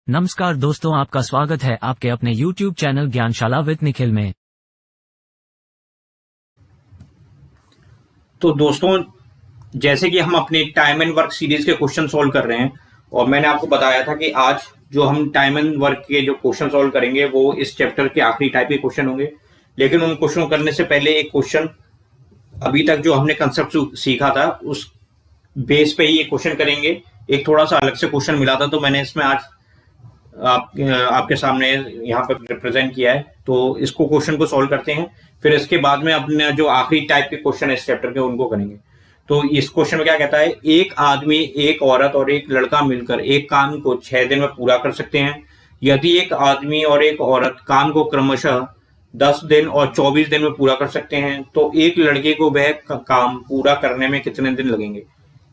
नमस्कार दोस्तों, आपका स्वागत है आपके अपने YouTube channel Gyanshala with Nikhil में। तो दोस्तों, जैसे कि हम अपने टाइम एंड वर्क सीरीज के क्वेश्चन सॉल्व कर रहे हैं और मैंने आपको बताया था कि आज जो हम टाइम एंड वर्क के जो क्वेश्चन सॉल्व करेंगे वो इस चैप्टर के आखिरी टाइप के क्वेश्चन होंगे। लेकिन उन क्वेश्चन करने से पहले एक क्वेश्चन अभी तक जो हमने कंसेप्ट सीखा था उस बेस पे ही ये क्वेश्चन करेंगे। एक थोड़ा सा अलग से क्वेश्चन मिला था तो मैंने इसमें आज आपके सामने यहाँ पर रिप्रेजेंट किया है। तो इसको क्वेश्चन को सॉल्व करते हैं, फिर इसके बाद में अपने जो आखिरी टाइप के क्वेश्चन है इस चैप्टर के उनको करेंगे। तो इस क्वेश्चन में क्या कहता है, एक आदमी, एक औरत और एक लड़का मिलकर एक काम को 6 दिन में पूरा कर सकते हैं। यदि एक आदमी और एक औरत काम को क्रमशः 10 दिन और 24 दिन में पूरा कर सकते हैं तो एक लड़के को वह काम पूरा करने में कितने दिन लगेंगे।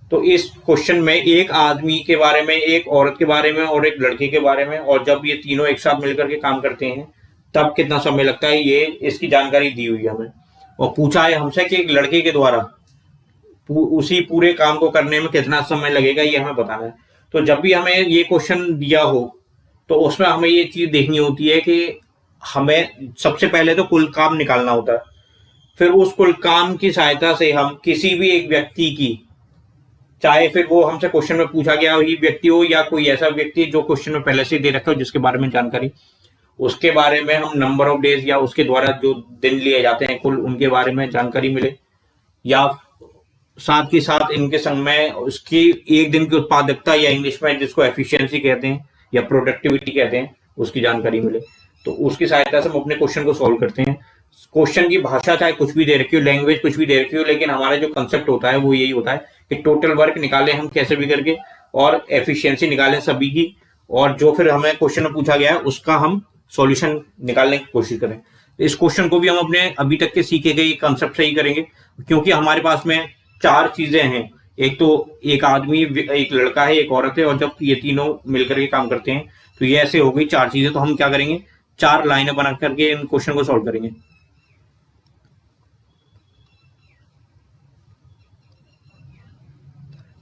तो इस क्वेश्चन में एक आदमी के बारे में, एक औरत के बारे में और एक लड़के के बारे में, और जब ये तीनों एक साथ मिलकर के काम करते हैं तब कितना समय लगता है, ये इसकी जानकारी दी हुई है हमें। और पूछा है हमसे कि एक लड़के के द्वारा उसी पूरे काम को करने में कितना समय लगेगा, ये हमें बताना है। तो जब भी हमें ये क्वेश्चन दिया हो तो उसमें हमें ये चीज देखनी होती है कि हमें सबसे पहले तो कुल काम निकालना होता है। फिर उस कुल काम की सहायता से हम किसी भी एक व्यक्ति की, चाहे फिर वो हमसे क्वेश्चन में पूछा गया ही व्यक्ति हो या कोई ऐसा व्यक्ति जो क्वेश्चन में पहले से दे रखा हो जिसके बारे में जानकारी, उसके बारे में हम नंबर ऑफ डेज या उसके द्वारा जो दिन लिए जाते हैं कुल, उनके बारे में जानकारी मिले, या साथ के साथ इनके संग में उसकी एक दिन की उत्पादकता या इंग्लिश में जिसको एफिशिएंसी कहते हैं या प्रोडक्टिविटी कहते हैं उसकी जानकारी मिले। तो उसकी सहायता से हम अपने क्वेश्चन को सॉल्व करते हैं। क्वेश्चन की भाषा चाहे कुछ भी दे रखी हो, लैंग्वेज कुछ भी दे रखी हो, लेकिन हमारा जो कंसेप्ट होता है वो यही होता है कि टोटल वर्क निकालें हम कैसे भी करके और एफिशिएंसी निकालें सभी की, और जो फिर हमें क्वेश्चन में पूछा गया है उसका हम सॉल्यूशन निकालने की कोशिश करें। इस क्वेश्चन को भी हम अपने अभी तक के सीखे गए कंसेप्ट से ही करेंगे, क्योंकि हमारे पास में 4 चीजें हैं। एक तो एक आदमी, एक लड़का है, एक औरत है, और जब ये तीनों मिलकर के काम करते हैं तो ये ऐसे हो गई 4 चीजें। तो हम क्या करेंगे, 4 लाइनें बना करके इन क्वेश्चन को सॉल्व करेंगे।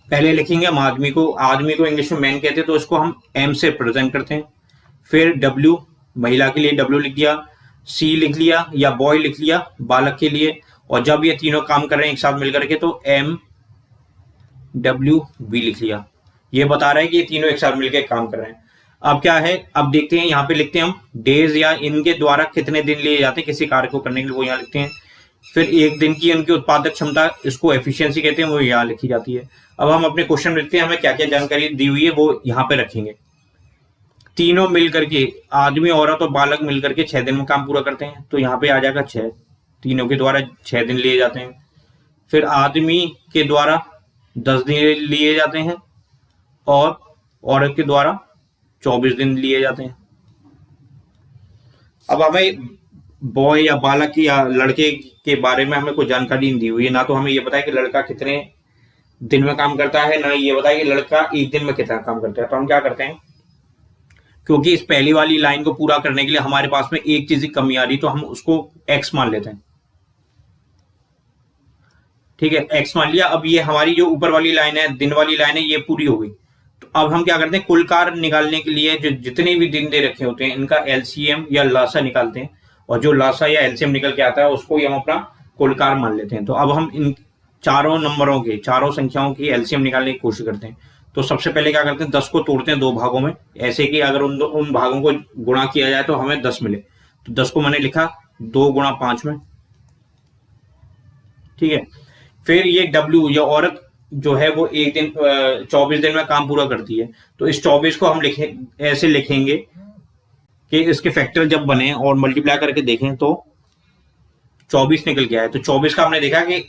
पहले लिखेंगे हम आदमी को इंग्लिश में मैन कहते हैं तो इसको हम एम से प्रेजेंट करते हैं। फिर डब्ल्यू, महिला के लिए डब्ल्यू लिख दिया, सी लिख लिया या बॉय लिख लिया बालक के लिए, और जब ये तीनों काम कर रहे हैं एक साथ मिलकर के तो एम डब्ल्यू बी लिख लिया। ये बता रहा है कि ये तीनों एक साथ मिलकर काम कर रहे हैं। अब क्या है, अब देखते हैं, यहाँ पे लिखते हैं हम डेज या इनके द्वारा कितने दिन लिए जाते हैं किसी कार्य को करने के लिए, वो यहाँ लिखते हैं। फिर एक दिन की इनकी उत्पादक क्षमता, इसको एफिशिएंसी कहते हैं, वो यहाँ लिखी जाती है। अब हम अपने क्वेश्चन लिखते हैं, हमें क्या क्या जानकारी दी हुई है वो यहाँ पे रखेंगे। तीनों मिलकर के, आदमी, औरत और बालक मिलकर के 6 दिन में काम पूरा करते हैं तो यहाँ पे आ जाएगा 6, तीनों के द्वारा 6 दिन लिए जाते हैं। फिर आदमी के द्वारा 10 दिन लिए जाते हैं और औरत के द्वारा 24 दिन लिए जाते हैं। अब हमें बॉय या बालक या लड़के के बारे में हमें कोई जानकारी नहीं दी हुई है, ना तो हमें ये पता है कि लड़का कितने दिन में काम करता है, ना ये बताया कि लड़का एक दिन में कितना काम करता है। तो हम क्या करते हैं, क्योंकि इस पहली वाली लाइन को पूरा करने के लिए हमारे पास में एक चीज की कमी आ रही तो हम उसको एक्स मान लेते हैं। ठीक है, एक्स मान लिया। अब ये हमारी जो ऊपर वाली लाइन है, दिन वाली लाइन है, ये पूरी हो गई। तो अब हम क्या करते हैं, कुल कार्य निकालने के लिए जो जितने भी दिन दे रखे होते हैं इनका एलसीएम या लासा निकालते हैं, और जो लासा या एलसीएम निकल के आता है उसको ही हम अपना कुल कार्य मान लेते हैं। तो अब हम इन चारों नंबरों के, चारों संख्याओं की एलसीएम निकालने की कोशिश करते हैं। तो सबसे पहले क्या करते हैं, 10 को तोड़ते हैं 2 भागों में, ऐसे कि अगर उन भागों को गुणा किया जाए तो हमें 10 मिले। तो 10 को मैंने लिखा 2 गुणा 5 में। ठीक है, फिर ये डब्ल्यू या औरत जो है वो एक दिन 24 दिन में काम पूरा करती है। तो इस 24 को हम ऐसे लिखेंगे कि इसके फैक्टर जब बने और मल्टीप्लाई करके देखें तो 24 निकल के आए। तो 24 का हमने देखा कि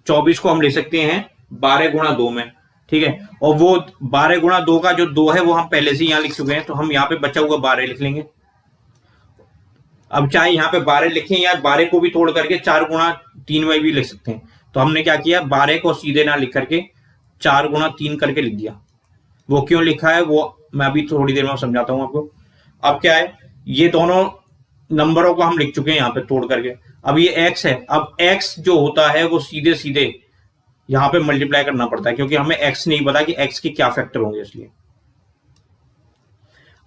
24 को हम ले सकते हैं 12 गुणा 2 में। ठीक है, और वो 12 गुणा 2 का जो 2 है वो हम पहले से यहाँ लिख चुके हैं, तो हम यहाँ पे बचा हुआ 12 लिख लेंगे। अब चाहे यहाँ पे 12 लिखें या 12 को भी तोड़ करके 4 गुणा 3 में भी लिख सकते हैं। तो हमने क्या किया, 12 को सीधे ना लिख करके 4 गुणा 3 करके लिख दिया। वो क्यों लिखा है वो मैं अभी थोड़ी देर में समझाता हूं आपको। अब क्या है, ये दोनों नंबरों को हम लिख चुके हैं यहाँ पे तोड़ करके। अब ये एक्स है, अब एक्स जो होता है वो सीधे सीधे यहाँ पे मल्टीप्लाई करना पड़ता है, क्योंकि हमें एक्स नहीं पता कि एक्स के क्या फैक्टर होंगे, इसलिए।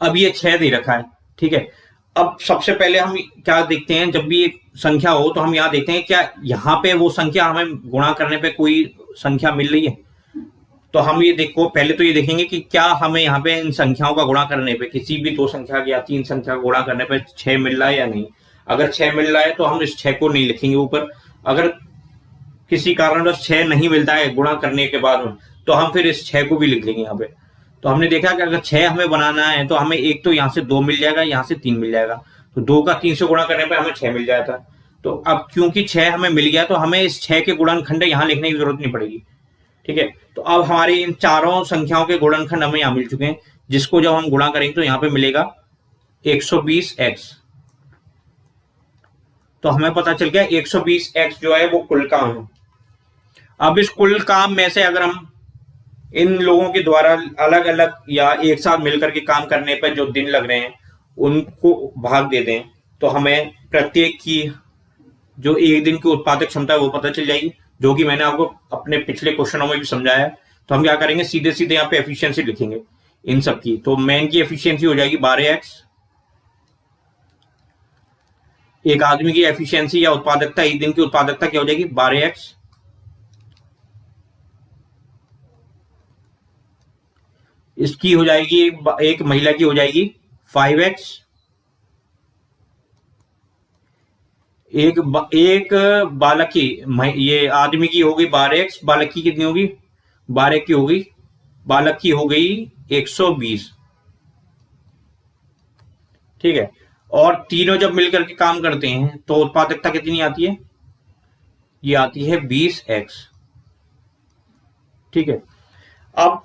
अब ये 6 दे रखा है, ठीक है। अब सबसे पहले हम क्या देखते हैं, जब भी एक संख्या हो तो हम यहाँ देखते हैं क्या यहाँ पे वो संख्या हमें गुणा करने पे कोई संख्या मिल रही है। तो हम ये देखो, पहले तो ये देखेंगे कि क्या हमें यहाँ पे इन संख्याओं का गुणा करने पे, किसी भी 2 संख्या या 3 संख्या का गुणा करने पे 6 मिल रहा है या नहीं। अगर 6 मिल रहा है तो हम इस 6 को नहीं लिखेंगे ऊपर। अगर किसी कारणवश 6 नहीं मिलता है गुणा करने के बाद में, तो हम फिर इस 6 को भी लिख लेंगे यहाँ पे। तो हमने देखा कि अगर 6 हमें बनाना है तो हमें एक तो यहाँ से 2 मिल जाएगा, यहाँ से 3 मिल जाएगा। तो 2 का 3 से गुणा करने पे हमें 6 मिल जाता है। तो अब क्योंकि 6 हमें मिल गया तो हमें इस 6 के गुणनखंड यहाँ लिखने की जरूरत नहीं पड़ेगी, ठीक है। तो अब हमारी इन चारों संख्याओं के गुणनखंड हमें यहाँ मिल चुके हैं, जिसको जब हम गुणा करेंगे तो यहाँ पे मिलेगा 120x। तो हमें पता चल गया 120x जो है वो कुल काम है। अब इस कुल काम में से अगर हम इन लोगों के द्वारा अलग अलग या एक साथ मिलकर के काम करने पर जो दिन लग रहे हैं उनको भाग दे दें, तो हमें प्रत्येक की जो एक दिन की उत्पादक क्षमता है वो पता चल जाएगी, जो कि मैंने आपको अपने पिछले क्वेश्चनों में भी समझाया है। तो हम क्या करेंगे, सीधे सीधे यहाँ पे एफिशिएंसी लिखेंगे इन सब की। तो मैन की एफिशिएंसी हो जाएगी 12x, एक आदमी की एफिशिएंसी या उत्पादकता, एक दिन की उत्पादकता क्या हो जाएगी 12x, इसकी हो जाएगी एक महिला की हो जाएगी 5x, एक बालक की, ये आदमी की होगी 12x, बालक की कितनी होगी 12 की होगी, बालक की हो गई 120, ठीक है। और तीनों जब मिलकर के काम करते हैं तो उत्पादकता कितनी आती है, ये आती है 20x, ठीक है। अब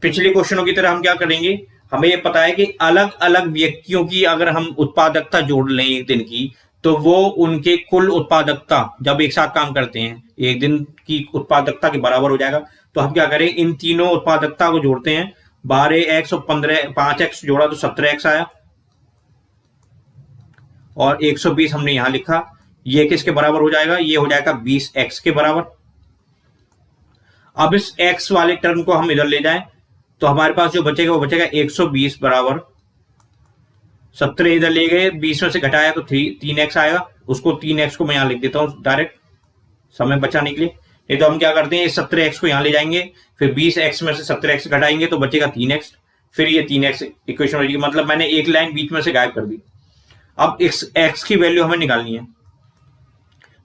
पिछले क्वेश्चनों की तरह हम क्या करेंगे, हमें ये पता है कि अलग अलग व्यक्तियों की अगर हम उत्पादकता जोड़ लें एक दिन की, तो वो उनके कुल उत्पादकता जब एक साथ काम करते हैं एक दिन की उत्पादकता के बराबर हो जाएगा। तो हम क्या करें, इन तीनों उत्पादकता को जोड़ते हैं, 12x और 5x जोड़ा तो 17x आया, और 120 हमने यहां लिखा, ये किसके बराबर हो जाएगा, ये हो जाएगा 20x के बराबर। अब इस x वाले टर्म को हम इधर ले जाएं तो हमारे पास जो बचेगा वो बचेगा 120 बराबर 17 इधर ले गए, 20 में से घटाया तो 3x आएगा, उसको 3x को मैं यहां लिख देता हूं डायरेक्ट समय बचाने के लिए। नहीं तो हम क्या करते हैं, 17x को यहां ले जाएंगे, फिर 20x में से 17x घटाएंगे तो बचेगा 3x, फिर ये 3x इक्वेशन हो जाएगी। मतलब मैंने एक लाइन बीच में से गायब कर दी। अब इस x की वैल्यू हमें निकालनी है,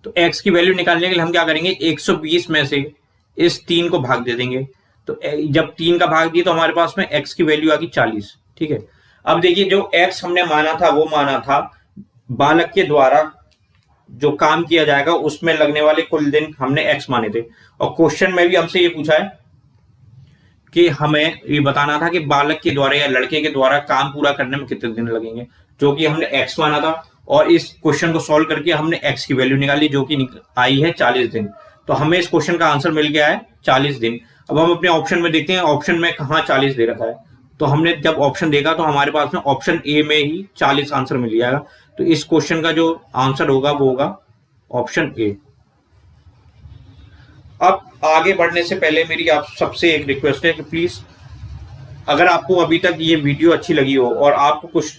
तो x की वैल्यू निकालने के लिए हम क्या करेंगे, 120 में से इस 3 को भाग दे देंगे। तो जब 3 का भाग दिए तो हमारे पास में x की वैल्यू आ गई 40, ठीक है। अब देखिए जो x हमने माना था वो माना था बालक के द्वारा जो काम किया जाएगा उसमें लगने वाले कुल दिन हमने x माने थे, और क्वेश्चन में भी हमसे ये पूछा है कि हमें ये बताना था कि बालक के द्वारा या लड़के के द्वारा काम पूरा करने में कितने दिन लगेंगे, जो कि हमने x माना था। और इस क्वेश्चन को सॉल्व करके हमने x की वैल्यू निकाली जो कि आई है 40 दिन। तो हमें इस क्वेश्चन का आंसर मिल गया है 40 दिन। अब हम अपने ऑप्शन में देखते हैं, ऑप्शन में कहाँ 40 दे रखा है। तो हमने जब ऑप्शन देखा तो हमारे पास में ऑप्शन ए में ही 40 आंसर मिल जाएगा। तो इस क्वेश्चन का जो आंसर होगा वो होगा ऑप्शन ए। अब आगे बढ़ने से पहले मेरी आप सबसे एक रिक्वेस्ट है कि प्लीज अगर आपको अभी तक ये वीडियो अच्छी लगी हो और आपको कुछ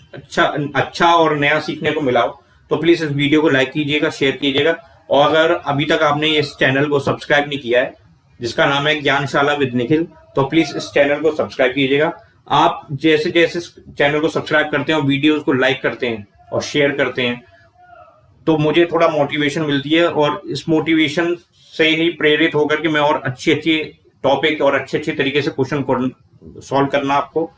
अच्छा और नया सीखने को मिला हो तो प्लीज इस वीडियो को लाइक कीजिएगा, शेयर कीजिएगा। और अगर अभी तक आपने इस चैनल को सब्सक्राइब नहीं किया है जिसका नाम है ज्ञानशाला विद निखिल, तो प्लीज इस चैनल को सब्सक्राइब कीजिएगा। आप जैसे जैसे चैनल को सब्सक्राइब करते हैं और वीडियोस को लाइक करते हैं और शेयर करते हैं तो मुझे थोड़ा मोटिवेशन मिलती है, और इस मोटिवेशन से ही प्रेरित होकर के मैं और अच्छी टॉपिक और अच्छे तरीके से क्वेश्चन सॉल्व करना आपको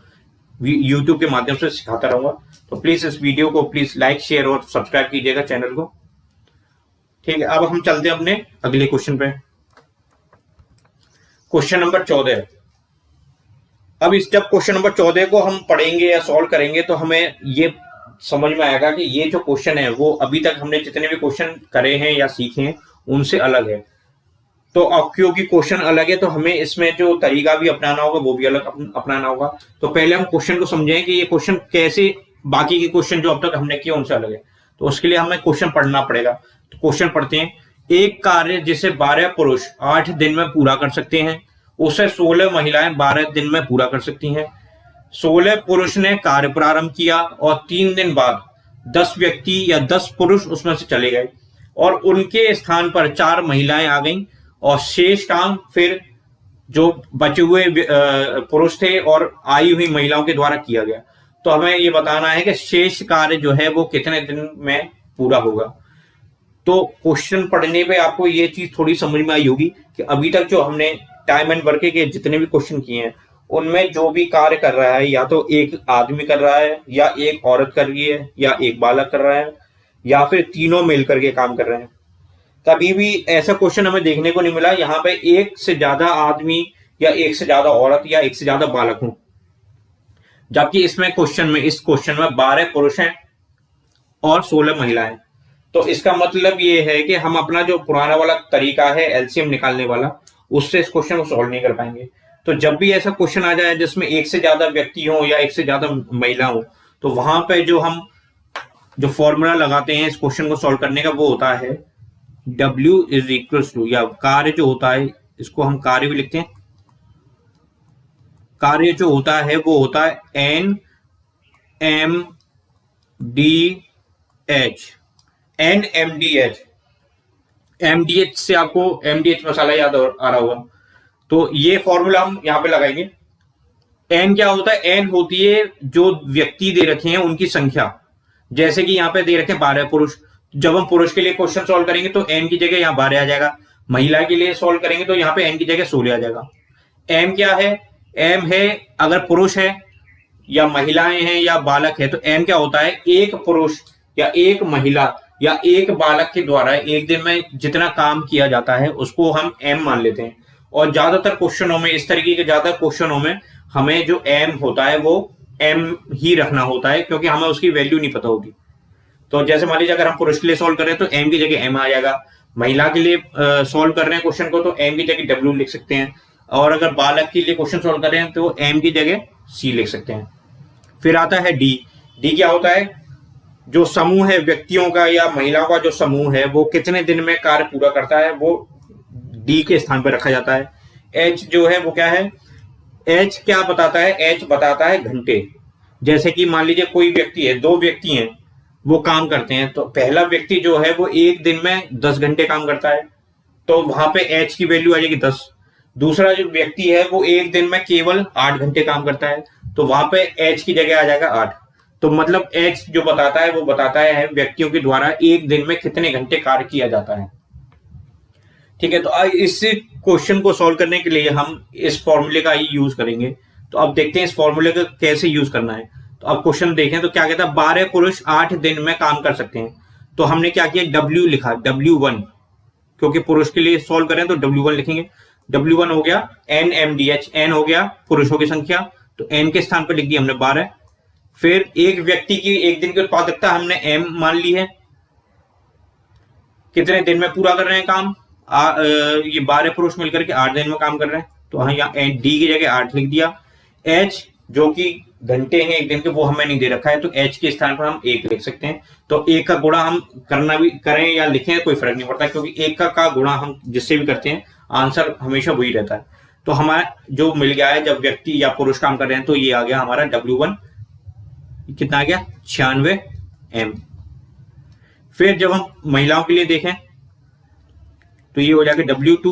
यूट्यूब के माध्यम से सिखाता रहूंगा। तो प्लीज इस वीडियो को प्लीज लाइक, शेयर और सब्सक्राइब कीजिएगा चैनल को, ठीक है। अब हम चलते हैं अपने अगले क्वेश्चन पे, क्वेश्चन नंबर 14। अब इस जब क्वेश्चन नंबर 14 को हम पढ़ेंगे या सॉल्व करेंगे तो हमें ये समझ में आएगा कि ये जो क्वेश्चन है वो अभी तक हमने जितने भी क्वेश्चन करे हैं या सीखे हैं उनसे अलग है। तो अब क्योंकि क्वेश्चन अलग है तो हमें इसमें जो तरीका भी अपनाना होगा वो भी अलग अपनाना होगा। तो पहले हम क्वेश्चन को समझें कि ये क्वेश्चन कैसे बाकी के क्वेश्चन जो अब तक हमने किए उनसे अलग है। तो उसके लिए हमें क्वेश्चन पढ़ना पड़ेगा। तो क्वेश्चन पढ़ते हैं। एक कार्य जिसे 12 पुरुष 8 दिन में पूरा कर सकते हैं उसे 16 महिलाएं 12 दिन में पूरा कर सकती हैं। 16 पुरुष ने कार्य प्रारंभ किया और 3 दिन बाद 10 व्यक्ति या 10 पुरुष उसमें से चले गए और उनके स्थान पर 4 महिलाएं आ गईं और शेष काम फिर जो बचे हुए पुरुष थे और आई हुई महिलाओं के द्वारा किया गया। तो हमें ये बताना है कि शेष कार्य जो है वो कितने दिन में पूरा होगा। तो क्वेश्चन पढ़ने पे आपको ये चीज थोड़ी समझ में आई होगी कि अभी तक जो हमने टाइम एंड वर्क के जितने भी क्वेश्चन किए हैं उनमें जो भी कार्य कर रहा है या तो एक आदमी कर रहा है या एक औरत कर रही है या एक बालक कर रहा है या फिर तीनों मिलकर के काम कर रहे हैं। कभी भी ऐसा क्वेश्चन हमें देखने को नहीं मिला यहाँ पे एक से ज्यादा आदमी या एक से ज्यादा औरत या एक से ज्यादा बालक हो, जबकि इसमें इस क्वेश्चन में 12 पुरुष हैं और 16 महिलाएं। तो इसका मतलब ये है कि हम अपना जो पुराना वाला तरीका है एलसीएम निकालने वाला, उससे इस क्वेश्चन को सॉल्व नहीं कर पाएंगे। तो जब भी ऐसा क्वेश्चन आ जाए जिसमें एक से ज्यादा व्यक्ति हो या एक से ज्यादा महिला हो, तो वहां पे जो फॉर्मूला लगाते हैं इस क्वेश्चन को सॉल्व करने का वो होता है W इज इक्वल टू, या कार्य जो होता है इसको हम कार्य भी लिखते हैं, कार्य जो होता है वो होता है NMDH। MDH से आपको MDH मसाला याद आ रहा होगा। तो ये फॉर्मूला हम यहाँ पे लगाएंगे। N क्या होता है? N होती है जो व्यक्ति दे रखे हैं उनकी संख्या। जैसे कि यहाँ पे दे रखे 12 पुरुष, जब हम पुरुष के लिए क्वेश्चन सॉल्व करेंगे तो N की जगह यहाँ 12 आ जाएगा। महिला के लिए सॉल्व करेंगे तो यहाँ पे N की जगह 16 आ जाएगा। M क्या है? M है अगर पुरुष है या महिलाएं हैं या बालक है तो M क्या होता है? एक पुरुष या एक महिला या एक बालक के द्वारा एक दिन में जितना काम किया जाता है उसको हम M मान लेते हैं। और ज्यादातर क्वेश्चनों में, इस तरीके के ज्यादा क्वेश्चनों में हमें जो M होता है वो M ही रखना होता है, क्योंकि हमें उसकी वैल्यू नहीं पता होती। तो जैसे मान लीजिए अगर हम पुरुष के लिए सॉल्व कर रहे हैं तो M की जगह M आ जाएगा, महिला के लिए सॉल्व कर रहे हैं क्वेश्चन को तो M की जगह W लिख सकते हैं, और अगर बालक के लिए क्वेश्चन सॉल्व कर रहे हैं तो M की जगह C लिख सकते हैं। फिर आता है D। D क्या होता है? जो समूह है व्यक्तियों का या महिलाओं का जो समूह है वो कितने दिन में कार्य पूरा करता है, वो D के स्थान पर रखा जाता है। H जो है वो क्या है? H क्या बताता है? H बताता है घंटे। जैसे कि मान लीजिए कोई व्यक्ति है, 2 व्यक्ति हैं, वो काम करते हैं, तो पहला व्यक्ति जो है वो एक दिन में 10 घंटे काम करता है, तो वहां पे H की वैल्यू आ जाएगी 10। दूसरा जो व्यक्ति है वो एक दिन में केवल 8 घंटे काम करता है, तो वहां पे H की जगह आ जाएगा 8। तो मतलब H जो बताता है वो बताता है व्यक्तियों के द्वारा एक दिन में कितने घंटे कार्य किया जाता है। ठीक है, तो इस क्वेश्चन को सॉल्व करने के लिए हम इस फॉर्मूले का ही यूज करेंगे। तो अब देखते हैं इस फॉर्मूले का कैसे यूज करना है। तो अब क्वेश्चन देखें तो क्या कहता है? 12 पुरुष 8 दिन में काम कर सकते हैं। तो हमने क्या किया? W लिखा, W1, क्योंकि पुरुष के लिए सॉल्व करें तो W1 लिखेंगे। W1 हो गया NMDH, N हो गया पुरुषों की संख्या, तो N के स्थान पर लिख दिया हमने 12। फिर एक व्यक्ति की एक दिन की उत्पादकता हमने M मान ली है, कितने दिन में पूरा कर रहे हैं काम। ये 12 पुरुष मिलकर के 8 दिन में काम कर रहे हैं, तो हाँ यहाँ D की जगह 8 लिख दिया। H जो कि घंटे हैं एक दिन के, वो हमें नहीं दे रखा है, तो H के स्थान पर हम 1 लिख सकते हैं। तो 1 का गुणा हम करना भी करें या लिखें कोई फर्क नहीं पड़ता, क्योंकि 1 का गुणा हम जिससे भी करते हैं आंसर हमेशा वही रहता है। तो हमारा जो मिल गया है जब व्यक्ति या पुरुष काम कर रहे हैं, तो ये आ गया हमारा W1 कितना आ गया? 96 M। फिर जब हम महिलाओं के लिए देखें तो ये हो जाएगा W2।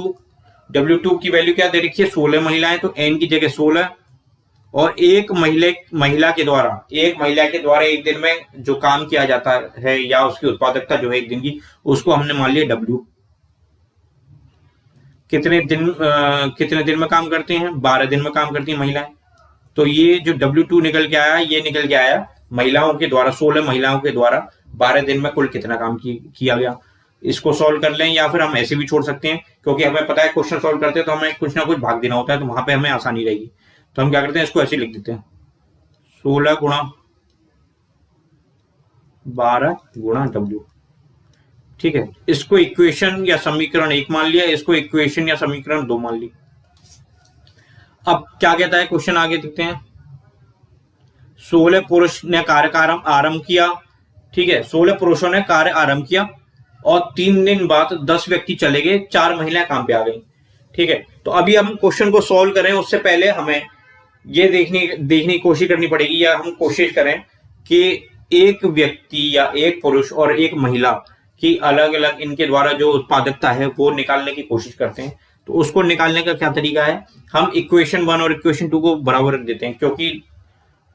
W2 की वैल्यू क्या दे रखी है? 16 महिलाएं, तो N की जगह 16, और एक महिला के द्वारा एक दिन में जो काम किया जाता है या उसकी उत्पादकता जो है एक दिन की, उसको हमने मान लिया W। कितने दिन में काम करते हैं? 12 दिन में काम करती हैं महिलाएं। तो ये जो W2 निकल के आया, ये निकल के आया महिलाओं के द्वारा, 16 महिलाओं के द्वारा 12 दिन में कुल कितना काम किया गया। इसको सॉल्व कर लें या फिर हम ऐसे भी छोड़ सकते हैं, क्योंकि हमें पता है क्वेश्चन सॉल्व करते हैं तो हमें कुछ ना कुछ भाग देना होता है, तो वहां पे हमें आसानी रहेगी। तो हम क्या करते हैं, इसको ऐसे लिख देते हैं 16 गुणा 12 गुणा W। ठीक है, इसको इक्वेशन या समीकरण 1 मान लिया, इसको इक्वेशन या समीकरण 2 मान ली। अब क्या कहता है क्वेश्चन, आगे देखते हैं। 16 पुरुष ने कार्य का आरंभ किया। ठीक है, 16 पुरुषों ने कार्य आरंभ किया और 3 दिन बाद 10 व्यक्ति चले गए, 4 महिलाएं काम पे आ गई। ठीक है, तो अभी हम क्वेश्चन को सॉल्व करें उससे पहले हमें ये देखने देखने की कोशिश करनी पड़ेगी, या हम कोशिश करें कि एक व्यक्ति या एक पुरुष और एक महिला की अलग अलग इनके द्वारा जो उत्पादकता है वो निकालने की कोशिश करते हैं। तो उसको निकालने का क्या तरीका है, हम इक्वेशन 1 और इक्वेशन 2 को बराबर रख देते हैं, क्योंकि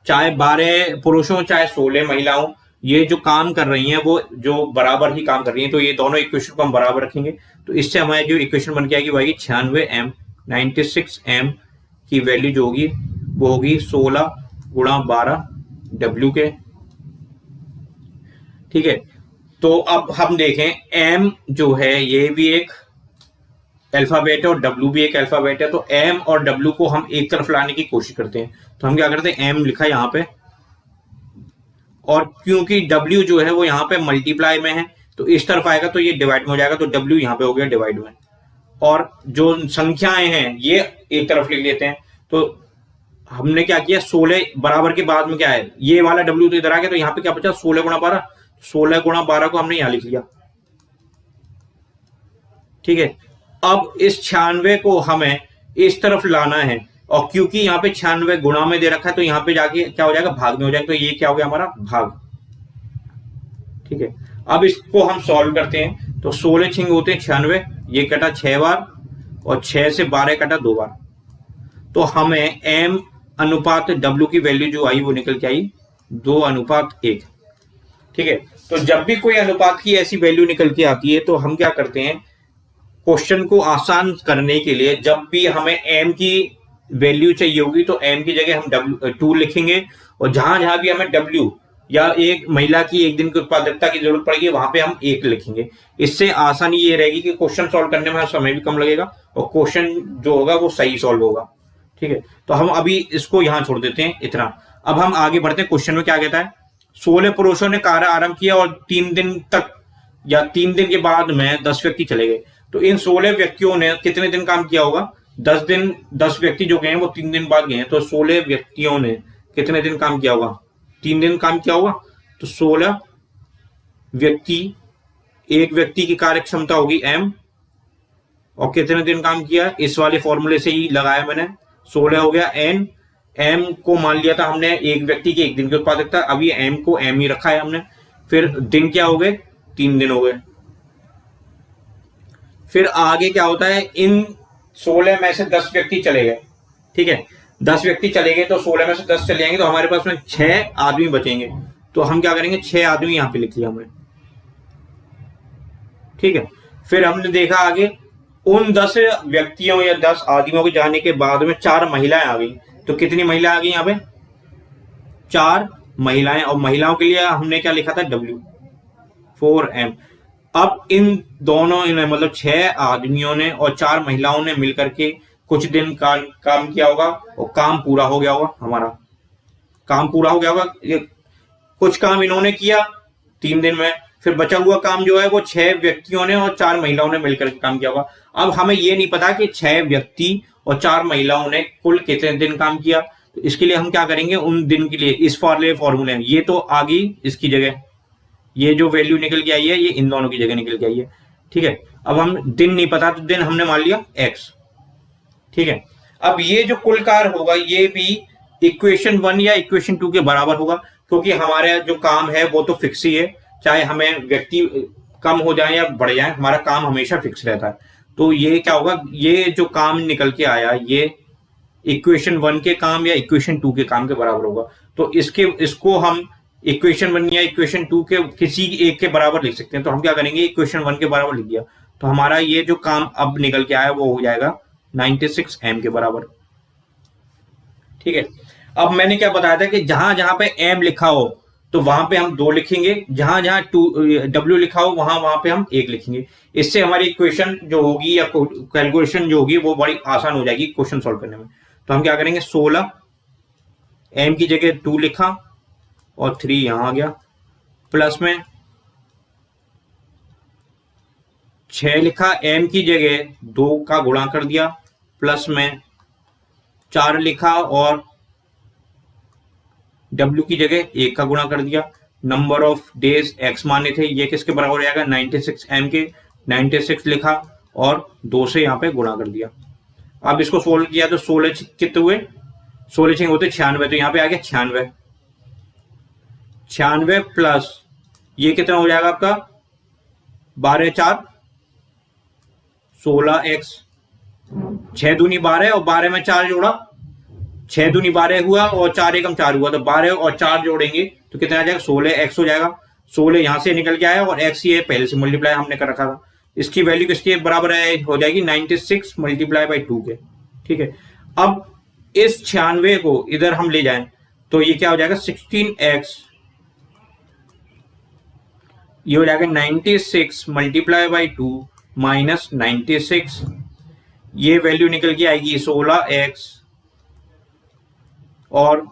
चाहे 12 पुरुषों चाहे 16 महिलाओं ये जो काम कर रही हैं वो जो बराबर ही काम कर रही हैं, तो ये दोनों इक्वेशन को हम बराबर रखेंगे। तो इससे हमारी जो इक्वेशन बन के आएगी वो आएगी 96m, 96m की वैल्यू जो होगी वो होगी 16 गुणा 12 W के। ठीक है, तो अब हम देखें m जो है ये भी एक अल्फाबेट है और W भी एक अल्फाबेट है, तो m और W को हम एक तरफ लाने की कोशिश करते हैं। तो हम क्या करते हैं, m लिखा यहाँ पे, और क्योंकि W जो है वो यहाँ पे मल्टीप्लाई में है तो इस तरफ आएगा तो ये डिवाइड में हो जाएगा, तो W यहाँ पे हो गया डिवाइड में, और जो संख्याएं हैं ये एक तरफ लिख लेते हैं। तो हमने क्या किया, 16 बराबर के बाद में क्या है, ये वाला W तो इधर आ गया, तो यहाँ पे क्या बचा 16 गुणा 12, 16 गुणा 12 को हमने यहाँ लिख लिया। ठीक है, अब इस 96 को हमें इस तरफ लाना है, और क्योंकि यहाँ पे 96 गुणा में दे रखा है तो यहाँ पे जाके क्या हो जाएगा, भाग में हो जाएगा, तो ये क्या हो गया हमारा भाग। ठीक है, अब इसको हम सॉल्व करते हैं, तो 16 छिंग होते हैं 96, ये कटा 6 बार और 6 से 12 कटा 2 बार, तो हमें m अनुपात W की वैल्यू जो आई वो निकल के आई 2:1। ठीक है, तो जब भी कोई अनुपात की ऐसी वैल्यू निकल के आती है तो हम क्या करते हैं, क्वेश्चन को आसान करने के लिए जब भी हमें m की वैल्यू चाहिए होगी तो m की जगह हम 2 लिखेंगे, और जहां जहां भी हमें W या एक महिला की एक दिन की उत्पादकता की जरूरत पड़ेगी वहां पे हम 1 लिखेंगे। इससे आसानी ये रहेगी कि क्वेश्चन सॉल्व करने में समय भी कम लगेगा और क्वेश्चन जो होगा वो सही सॉल्व होगा। ठीक है, तो हम अभी इसको यहां छोड़ देते हैं इतना। अब हम आगे बढ़ते हैं, क्वेश्चन में क्या कहता है, 16 पुरुषों ने कार्य आरंभ किया और 3 दिन तक या 3 दिन के बाद में 10 व्यक्ति चले गए। तो इन 16 व्यक्तियों ने कितने दिन काम किया होगा, 10 दिन। 10 व्यक्ति जो गए हैं वो 3 दिन बाद गए हैं, तो 16 व्यक्तियों ने कितने दिन काम किया होगा, 3 दिन काम किया होगा। तो 16 व्यक्ति, एक व्यक्ति की कार्य क्षमता होगी m, और कितने दिन काम किया इस वाले फॉर्मूले से ही लगाया मैंने, 16 हो गया n, m को मान लिया था हमने एक व्यक्ति की एक दिन की उत्पादकता, अब ये m को m ही रखा है हमने। फिर दिन क्या हो गए, 3 दिन हो गए। फिर आगे क्या होता है, इन 16 में से 10 व्यक्ति चले गए। ठीक है, 10 व्यक्ति चले गए तो 16 में से 10 चले जाएंगे, तो हमारे पास में 6 आदमी बचेंगे। तो हम क्या करेंगे, 6 आदमी यहां पे लिख लिया हमने। ठीक है, फिर हमने देखा आगे उन 10 व्यक्तियों या 10 आदमियों के जाने के बाद में 4 महिलाएं आ गई। तो कितनी महिलाएं आ गई यहाँ पे, 4 महिलाएं, और महिलाओं के लिए हमने क्या लिखा था, W 4M। अब इन दोनों मतलब 6 आदमियों ने और 4 महिलाओं ने मिलकर के कुछ दिन काम किया होगा और काम पूरा हो गया होगा, हमारा काम पूरा हो गया होगा। कुछ काम इन्होंने किया 3 दिन में, फिर बचा हुआ काम जो है वो 6 व्यक्तियों ने और 4 महिलाओं ने मिलकर के काम किया होगा। अब हमें ये नहीं पता कि 6 व्यक्ति और 4 महिलाओं ने कुल कितने दिन काम किया, तो इसके लिए हम क्या करेंगे, उन दिन के लिए इस फॉर्मूले में ये तो आ गई इसकी जगह, ये जो वैल्यू निकल के आई है ये इन दोनों की जगह निकल के आई है। ठीक है, अब हम दिन नहीं पता तो दिन हमने मान लिया x। ठीक है, अब ये जो कुल कार्य होगा ये भी इक्वेशन 1 या इक्वेशन 2 के बराबर होगा, क्योंकि हमारा जो काम है वो तो फिक्स ही है, चाहे हमें व्यक्ति कम हो जाए या बढ़ जाए हमारा काम हमेशा फिक्स रहता है। तो ये क्या होगा, ये जो काम निकल के आया ये इक्वेशन 1 के काम या इक्वेशन 2 के काम के बराबर होगा। तो इसको हम इक्वेशन 1 या इक्वेशन 2 के किसी एक के बराबर लिख सकते हैं। तो हम क्या करेंगे, इक्वेशन 1 के बराबर लिख दिया, तो हमारा ये जो काम अब निकल के आया वो हो जाएगा 96m के बराबर। ठीक है, अब मैंने क्या बताया था कि जहां जहां पे m लिखा हो तो वहां पे हम 2 लिखेंगे, जहां जहां W लिखा हो वहां पे हम 1 लिखेंगे। इससे हमारी इक्वेशन जो होगी या कैलकुलेशन जो होगी वो बड़ी आसान हो जाएगी क्वेश्चन सॉल्व करने में। तो हम क्या करेंगे, 16 m की जगह 2 लिखा और 3 यहां आ गया, प्लस में 6 लिखा, m की जगह 2 का गुणा कर दिया, प्लस में 4 लिखा और W की जगह 1 का गुणा कर दिया। नंबर ऑफ डेज x माने थे, ये किसके बराबर हो जाएगा, 96m के, 96 लिखा और 2 से यहाँ पे गुणा कर दिया। अब इसको सोल्व किया तो 16 कितने हुए, 16 6 होते 96, तो यहाँ पे आ गया 96। 96 प्लस ये कितना हो जाएगा आपका 12 4 16x, 6 दूनी 12 और 12 में 4 जोड़ा, 6 दूनी 12 हुआ और 4 एकम 4 हुआ, तो 12 और 4 जोड़ेंगे तो कितना आ जाएगा 16x हो जाएगा। 16 यहां से निकल के आया और x ये पहले से मल्टीप्लाई हमने कर रखा था, इसकी वैल्यू किसके बराबर हो जाएगी 96 मल्टीप्लाई बाई 2 के। ठीक है, अब इस 96 को इधर हम ले जाएं तो ये क्या हो जाएगा 16x, ये हो जाएगा 96 मल्टीप्लाई बाई 2 माइनस 96, ये वैल्यू निकल के आएगी 16x और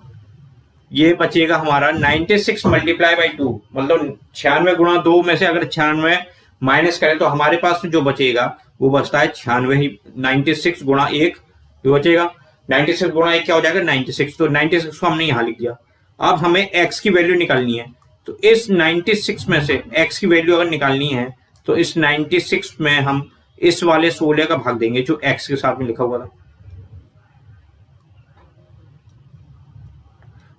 ये बचेगा हमारा 96 मल्टीप्लाई बाई 2, मतलब 96 गुणा 2 में से अगर 96 माइनस करें तो हमारे पास जो बचेगा वो बचता है 96 ही, 96 गुणा 1 जो बचेगा, 96 गुणा 1 क्या हो जाएगा 96, तो 96 को हमने यहां लिख दिया। अब हमें x की वैल्यू निकालनी है, तो इस 96 में से x की वैल्यू अगर निकालनी है तो इस 96 में हम इस वाले 16 का भाग देंगे जो x के साथ में लिखा हुआ था,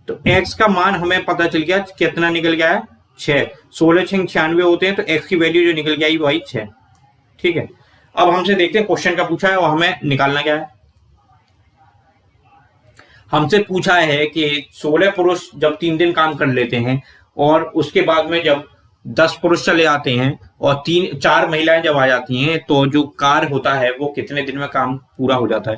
तो x का मान हमें पता चल गया कितना निकल गया है 6, 16 6 96 होते हैं, तो x की वैल्यू जो निकल गई वही 6। ठीक है, अब हमसे देखते हैं क्वेश्चन का पूछा है और हमें निकालना क्या है। हमसे पूछा है कि 16 पुरुष जब 3 दिन काम कर लेते हैं और उसके बाद में जब 10 पुरुष चले आते हैं और 4 महिलाएं जब आ जाती हैं तो जो कार्य होता है वो कितने दिन में काम पूरा हो जाता है।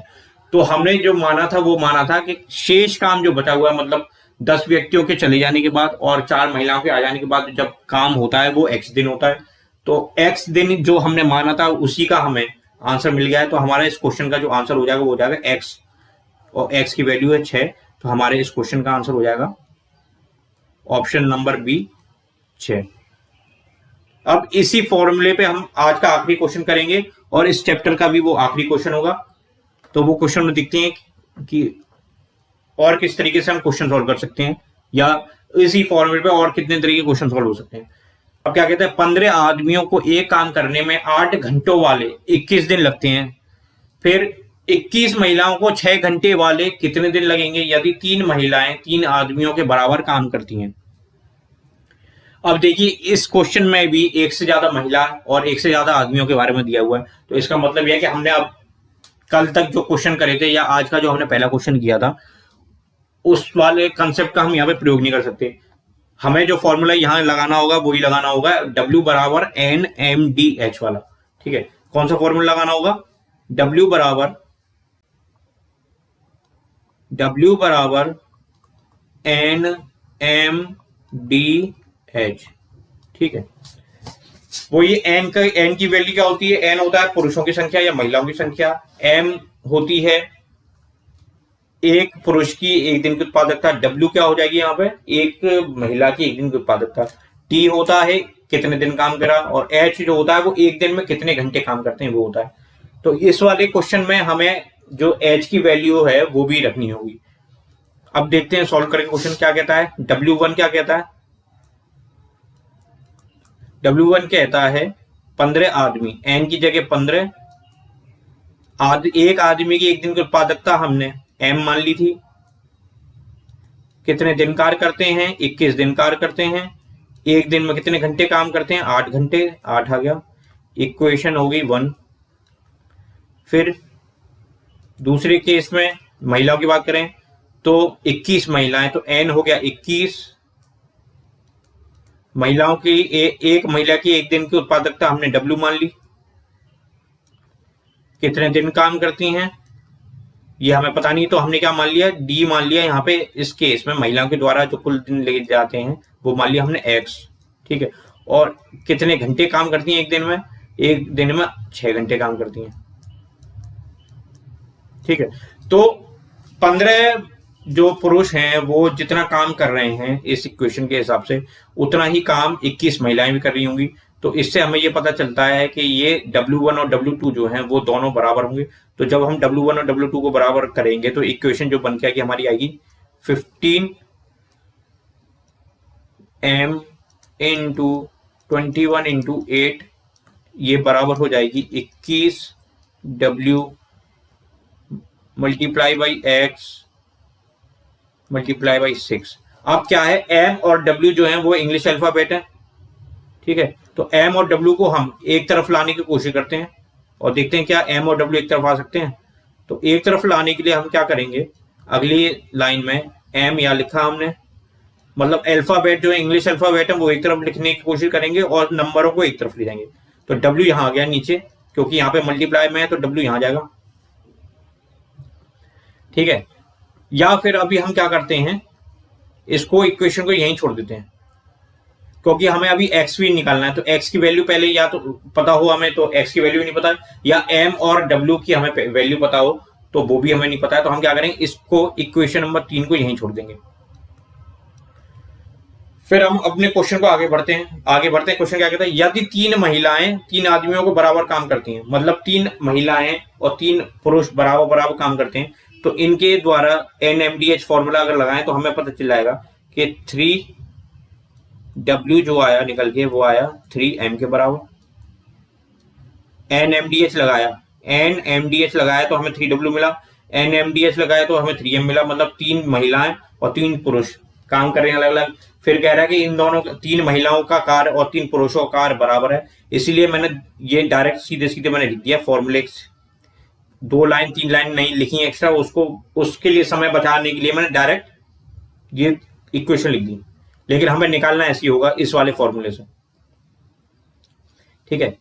तो हमने जो माना था वो माना था कि शेष काम जो बचा हुआ है, मतलब 10 व्यक्तियों के चले जाने के बाद और 4 महिलाओं के आ जाने के बाद जब काम होता है वो x दिन होता है, तो x दिन जो हमने माना था उसी का हमें आंसर मिल गया है। तो हमारा इस क्वेश्चन का जो आंसर हो जाएगा वो हो जाएगा x, और x की वैल्यू है 6, तो हमारे इस क्वेश्चन का आंसर हो जाएगा ऑप्शन नंबर बी 6। अब इसी फॉर्मूले पे हम आज का आखिरी क्वेश्चन करेंगे और इस चैप्टर का भी वो आखिरी क्वेश्चन होगा। तो वो क्वेश्चन में दिखते हैं कि और किस तरीके से हम क्वेश्चन सॉल्व कर सकते हैं या इसी फॉर्मूले पे और कितने तरीके के क्वेश्चन सॉल्व हो सकते हैं। अब क्या कहते हैं 15 आदमियों को एक काम करने में 8 घंटों वाले 21 दिन लगते हैं, फिर 21 महिलाओं को 6 घंटे वाले कितने दिन लगेंगे यदि 3 महिलाएं 3 आदमियों के बराबर काम करती हैं। अब देखिए इस क्वेश्चन में भी एक से ज्यादा महिला और एक से ज्यादा आदमियों के बारे में दिया हुआ है, तो इसका मतलब यह है कि हमने अब कल तक जो क्वेश्चन करे थे या आज का जो हमने पहला क्वेश्चन किया था उस वाले कंसेप्ट का हम यहाँ पे प्रयोग नहीं कर सकते। हमें जो फॉर्मूला यहाँ लगाना होगा वही लगाना होगा W बराबर NMDH वाला। ठीक है, कौन सा फॉर्मूला लगाना होगा W बराबर NMDH। ठीक है, वो ये n की वैल्यू क्या होती है, n होता है पुरुषों की संख्या या महिलाओं की संख्या, m होती है एक पुरुष की एक दिन की उत्पादकता, W क्या हो जाएगी यहाँ पे एक महिला की एक दिन की उत्पादकता, T होता है कितने दिन काम करा और H जो होता है वो एक दिन में कितने घंटे काम करते हैं वो होता है। तो इस वाले क्वेश्चन में हमें जो H की वैल्यू है वो भी रखनी होगी। अब देखते हैं सॉल्व करके क्वेश्चन क्या कहता है। W1 क्या कहता है, W1 कहता है 15 आदमी, n की जगह 15, एक आदमी की एक दिन की उत्पादकता हमने m मान ली थी, कितने दिन कार्य करते हैं 21 दिन कार्य करते हैं, एक दिन में कितने घंटे काम करते हैं 8 घंटे, 8 आ गया, इक्वेशन हो गई 1। फिर दूसरे केस में महिलाओं की बात करें तो 21 महिलाएं, तो n हो गया 21, महिलाओं की एक महिला की एक दिन की उत्पादकता हमने W मान ली, कितने दिन काम करती हैं ये हमें पता नहीं, तो हमने क्या मान लिया D मान लिया यहाँ पे। इस केस में महिलाओं के द्वारा जो कुल दिन ले जाते हैं वो मान लिया हमने X। ठीक है, और कितने घंटे काम करती हैं एक दिन में 6 घंटे काम करती हैं। ठीक है, तो 15 जो पुरुष हैं वो जितना काम कर रहे हैं इस इक्वेशन के हिसाब से उतना ही काम 21 महिलाएं भी कर रही होंगी। तो इससे हमें ये पता चलता है कि ये W1 और W2 जो हैं वो दोनों बराबर होंगे। तो जब हम W1 और W2 को बराबर करेंगे तो इक्वेशन जो बन के आएगी हमारी आएगी 15m इंटू 21 इंटू 8, ये बराबर हो जाएगी 21W multiply by X multiply by 6। अब क्या है, एम और डब्ल्यू जो है वो इंग्लिश अल्फाबेट है, ठीक है। तो एम और डब्ल्यू को हम एक तरफ लाने की कोशिश करते हैं और देखते हैं क्या एम और डब्ल्यू एक तरफ आ सकते हैं। तो एक तरफ लाने के लिए हम क्या करेंगे, अगली लाइन में एम या लिखा हमने, मतलब अल्फाबेट जो है इंग्लिश अल्फाबेट है वो एक तरफ लिखने की कोशिश करेंगे और नंबरों को एक तरफ ले जाएंगे। तो डब्ल्यू यहां आ गया नीचे, क्योंकि यहाँ पे मल्टीप्लाई में है तो डब्ल्यू यहां जाएगा, ठीक है। या फिर अभी हम क्या करते हैं, इसको इक्वेशन को यहीं छोड़ देते हैं, क्योंकि हमें अभी एक्स भी निकालना है। तो एक्स की वैल्यू पहले या तो पता हो हमें, तो एक्स की वैल्यू नहीं पता, या एम और डब्ल्यू की हमें वैल्यू पता हो तो वो भी हमें नहीं पता है। तो हम क्या करेंगे, इसको इक्वेशन नंबर 3 को यहीं छोड़ देंगे। फिर हम अपने क्वेश्चन को आगे बढ़ते हैं। क्वेश्चन क्या कहता है, यदि 3 महिलाएं 3 आदमियों को बराबर काम करती हैं, मतलब 3 महिलाएं और 3 पुरुष बराबर बराबर काम करते हैं, तो इनके द्वारा NMDH फॉर्मूला अगर लगाएं तो हमें पता चल जाएगा कि 3W जो आया निकल के वो आया 3M के बराबर। NMDH लगाया तो हमें 3W मिला, NMDH लगाया तो हमें 3M मिला, मतलब 3 महिलाएं और 3 पुरुष काम कर रहे हैं अलग अलग। फिर कह रहा है कि इन दोनों 3 महिलाओं का कार्य और 3 पुरुषों का कार्य बराबर है, इसीलिए मैंने ये डायरेक्ट सीधे सीधे मैंने लिख दिया फॉर्मूले। 2 लाइन 3 लाइन नहीं लिखी एक्स्ट्रा, उसको उसके लिए समय बचाने के लिए मैंने डायरेक्ट ये इक्वेशन लिख दी, लेकिन हमें निकालना ऐसी होगा इस वाले फॉर्मूले से, ठीक है।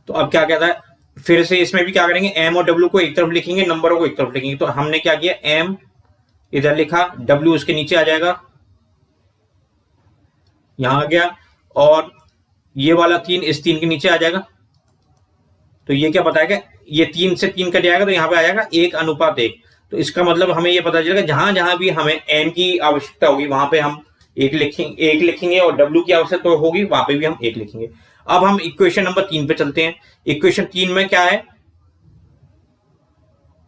तो अब क्या कहता है, फिर से इसमें भी क्या करेंगे, एम और डब्ल्यू को एक तरफ लिखेंगे, नंबरों को एक तरफ लिखेंगे। तो हमने क्या किया, एम इधर लिखा, डब्ल्यू उसके नीचे आ जाएगा, यहां आ गया, और ये वाला 3 इस 3 के नीचे आ जाएगा। तो ये क्या बताएगा, ये 3 से 3 कट जाएगा तो यहां पे आ जाएगा 1:1। तो इसका मतलब हमें ये पता चलेगा जहां जहां भी हमें एम की आवश्यकता होगी वहां पे हम एक लिखेंगे और डब्ल्यू की आवश्यकता होगी वहां पे भी हम 1 लिखेंगे। अब हम इक्वेशन नंबर 3 पे चलते हैं। इक्वेशन 3 में क्या है,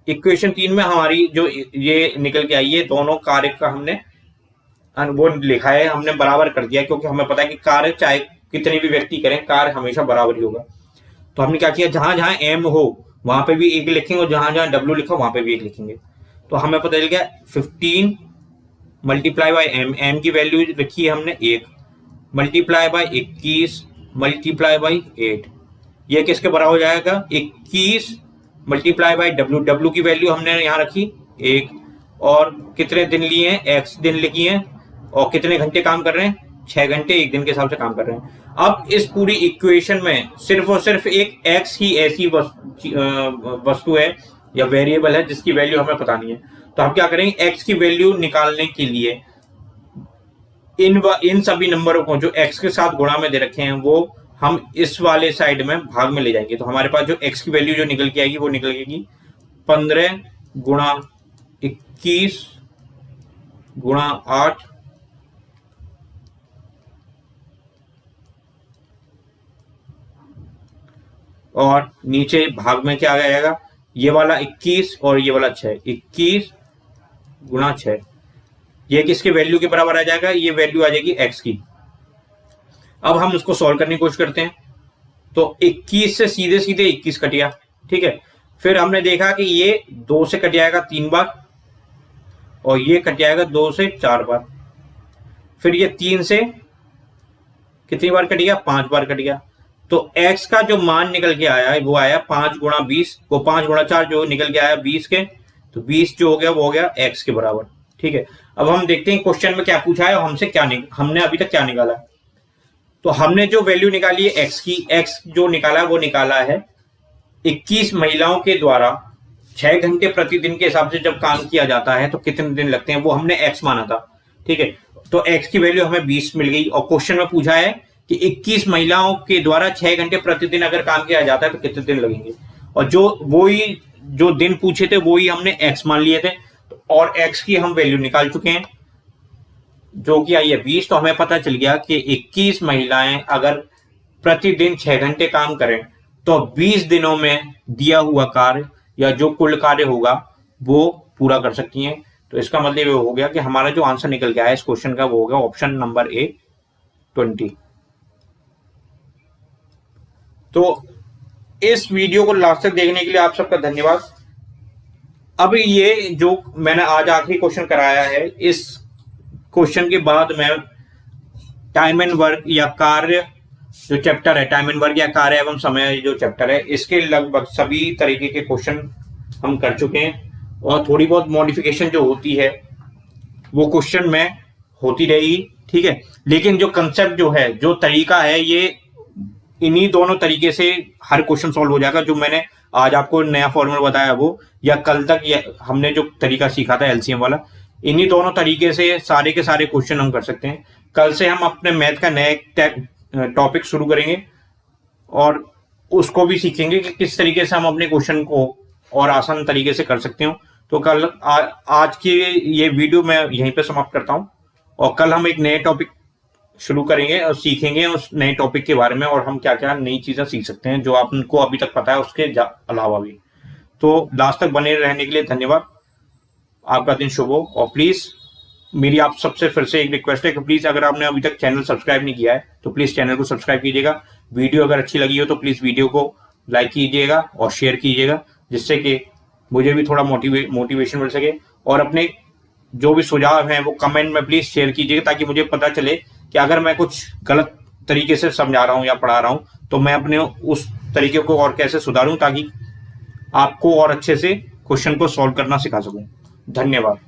इक्वेशन 3 में हमारी जो ये निकल के आई है, दोनों कार्य का हमने वो लिखा है, हमने बराबर कर दिया, क्योंकि हमें पता है कि कार्य चाहे कितने भी व्यक्ति करें कार्य हमेशा बराबर ही होगा। तो हमने क्या किया, जहां जहां एम हो वहां पे भी 1 लिखेंगे और जहां जहां डब्ल्यू लिखा वहां पे भी 1 लिखेंगे। तो हमें पता चल गया 15 मल्टीप्लाई बाई एम की वैल्यू रखी है हमने 1, मल्टीप्लाई बाई 21 मल्टीप्लाई बाई 8, ये किसके बराबर हो जाएगा, 21 मल्टीप्लाई बाई डब्ल्यू की वैल्यू हमने यहाँ रखी 1, और कितने दिन लिए हैं, एक्स दिन लिखी हैं, और कितने घंटे काम कर रहे हैं, 6 घंटे 1 दिन के हिसाब से काम कर रहे हैं। अब इस पूरी इक्वेशन में सिर्फ और सिर्फ एक एक्स ही ऐसी वस्तु है या वेरिएबल है जिसकी वैल्यू हमें पता नहीं है। तो हम क्या करेंगे, एक्स की वैल्यू निकालने के लिए इन सभी नंबरों को जो एक्स के साथ गुणा में दे रखे हैं वो हम इस वाले साइड में भाग में ले जाएंगे। तो हमारे पास जो एक्स की वैल्यू जो निकल के आएगी वो निकलेगी 15 गुणा 21 गुणा 8 और नीचे भाग में क्या आ जाएगा, ये वाला 21 और ये वाला 6, 21 गुणा 6, ये किसके वैल्यू के बराबर आ जाएगा, ये वैल्यू आ जाएगी एक्स की। अब हम उसको सॉल्व करने की कोशिश करते हैं। तो 21 से सीधे सीधे 21 कट गया, ठीक है। फिर हमने देखा कि ये 2 से कट जाएगा 3 बार और ये कट जाएगा 2 से 4 बार। फिर ये 3 से कितनी बार कट गया, 5 बार कट गया। तो x का जो मान निकल के आया है वो आया 5 गुणा 20, वो 5 गुणा 4 जो निकल के आया 20 के, तो 20 जो हो गया वो हो गया x के बराबर, ठीक है। अब हम देखते हैं क्वेश्चन में क्या पूछा है और हमसे क्या हमने अभी तक क्या निकाला। तो हमने जो वैल्यू निकाली है x की, x जो निकाला है वो निकाला है 21 महिलाओं के द्वारा 6 घंटे प्रतिदिन के हिसाब से जब काम किया जाता है तो कितने दिन लगते हैं, वो हमने x माना था, ठीक है। तो x की वैल्यू हमें 20 मिल गई और क्वेश्चन में पूछा है कि 21 महिलाओं के द्वारा 6 घंटे प्रतिदिन अगर काम किया जाता है तो कितने दिन लगेंगे, और जो दिन पूछे थे वो ही हमने x मान लिए थे, और x की हम वैल्यू निकाल चुके हैं जो कि आई है 20। तो हमें पता चल गया कि 21 महिलाएं अगर प्रतिदिन 6 घंटे काम करें तो 20 दिनों में दिया हुआ कार्य या जो कुल कार्य होगा वो पूरा कर सकती हैं। तो इसका मतलब ये हो गया कि हमारा जो आंसर निकल गया है इस क्वेश्चन का वो होगा ऑप्शन नंबर ए 20। तो इस वीडियो को लास्ट तक देखने के लिए आप सबका धन्यवाद। अब ये जो मैंने आज आखिरी क्वेश्चन कराया है, इस क्वेश्चन के बाद मैं टाइम एंड वर्क या कार्य जो चैप्टर है, टाइम एंड वर्क या कार्य एवं समय जो चैप्टर है, इसके लगभग सभी तरीके के क्वेश्चन हम कर चुके हैं और थोड़ी बहुत मॉडिफिकेशन जो होती है वो क्वेश्चन में होती रहेगी, ठीक है। लेकिन जो कंसेप्ट जो है, जो तरीका है, ये इन्हीं दोनों तरीके से हर क्वेश्चन सॉल्व हो जाएगा। जो मैंने आज आपको नया फॉर्मूला बताया वो, या कल तक हमने जो तरीका सीखा था एलसीएम वाला, इन्हीं दोनों तरीके से सारे के सारे क्वेश्चन हम कर सकते हैं। कल से हम अपने मैथ का नया टॉपिक शुरू करेंगे और उसको भी सीखेंगे कि किस तरीके से हम अपने क्वेश्चन को और आसान तरीके से कर सकते हो। तो कल आज की ये वीडियो मैं यहीं पे समाप्त करता हूं और कल हम एक नए टॉपिक शुरू करेंगे और सीखेंगे उस नए टॉपिक के बारे में और हम क्या क्या नई चीजें सीख सकते हैं जो आपको अभी तक पता है उसके अलावा भी। तो लास्ट तक बने रहने के लिए धन्यवाद। आपका दिन शुभ हो। और प्लीज मेरी आप सबसे फिर से एक रिक्वेस्ट है कि प्लीज अगर आपने अभी तक चैनल सब्सक्राइब नहीं किया है तो प्लीज चैनल को सब्सक्राइब कीजिएगा। वीडियो अगर अच्छी लगी हो तो प्लीज वीडियो को लाइक कीजिएगा और शेयर कीजिएगा, जिससे कि मुझे भी थोड़ा मोटिवेशन मिल सके। और अपने जो भी सुझाव हैं वो कमेंट में प्लीज शेयर कीजिएगा, ताकि मुझे पता चले कि अगर मैं कुछ गलत तरीके से समझा रहा हूं या पढ़ा रहा हूं तो मैं अपने उस तरीके को और कैसे सुधारूं, ताकि आपको और अच्छे से क्वेश्चन को सॉल्व करना सिखा सकूं। धन्यवाद।